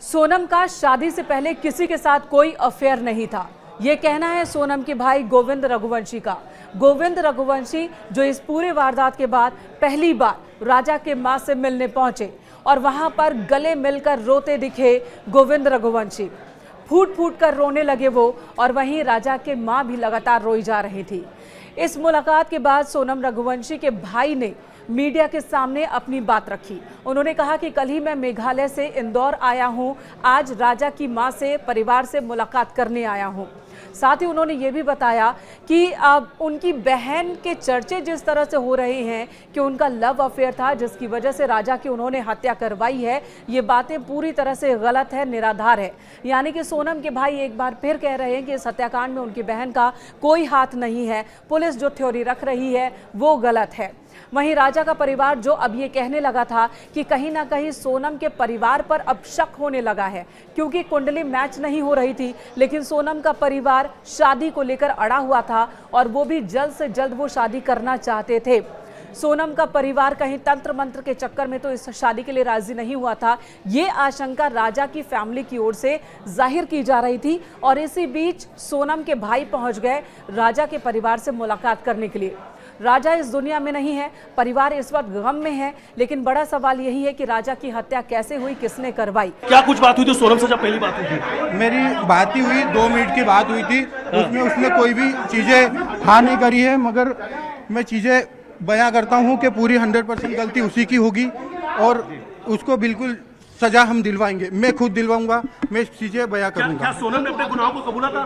सोनम का शादी से पहले किसी के साथ कोई अफेयर नहीं था, ये कहना है सोनम के भाई गोविंद रघुवंशी का। गोविंद रघुवंशी जो इस पूरे वारदात के बाद पहली बार राजा के मां से मिलने पहुंचे और वहां पर गले मिलकर रोते दिखे गोविंद रघुवंशी। फूट फूट कर रोने लगे वो, और वहीं राजा के मां भी लगातार रोई जा रही थी। इस मुलाकात के बाद सोनम रघुवंशी के भाई ने मीडिया के सामने अपनी बात रखी। उन्होंने कहा कि कल ही मैं मेघालय से इंदौर आया हूं, आज राजा की मां से, परिवार से मुलाकात करने आया हूं। साथ ही उन्होंने ये भी बताया कि अब उनकी बहन के चर्चे जिस तरह से हो रहे हैं कि उनका लव अफेयर था जिसकी वजह से राजा की उन्होंने हत्या करवाई है, ये बातें पूरी तरह से गलत है, निराधार है। यानी कि सोनम के भाई एक बार फिर कह रहे हैं कि इस हत्याकांड में उनकी बहन का कोई हाथ नहीं है। पुलिस जो थ्योरी रख रही है वो गलत है। वहीं राजा का परिवार जो अब ये कहने लगा था कि कहीं ना कहीं सोनम के परिवार पर अब शक होने लगा है, क्योंकि कुंडली मैच नहीं हो रही थी, लेकिन सोनम का परिवार शादी को लेकर अड़ा हुआ था और वो भी जल्द से जल्द वो शादी करना चाहते थे। सोनम का परिवार कहीं तंत्र मंत्र के चक्कर में तो इस शादी के लिए राजी नहीं हुआ था, ये आशंका राजा की फैमिली की ओर से जाहिर की जा रही थी। और इसी बीच सोनम के भाई पहुंच गए राजा के परिवार से मुलाकात करने के लिए। राजा इस दुनिया में नहीं है, परिवार इस वक्त गम में है, लेकिन बड़ा सवाल यही है कि राजा की हत्या कैसे हुई, किसने करवाई। क्या कुछ बात हुई थी सोनम से जब पहली बात हुई थी? मेरी बात ही हुई, 2 मिनट की बात हुई थी। उसमें उसने कोई भी चीज़ें हाँ नहीं करी है, मगर मैं चीज़ें बयां करता हूं कि पूरी 100% गलती उसी की होगी और उसको बिल्कुल सजा हम दिलवाएंगे। मैं खुद दिलवाऊंगा, मैं चीज़ें बयां करूंगा। क्या सोनम ने अपने गुनाहों को कबूला था?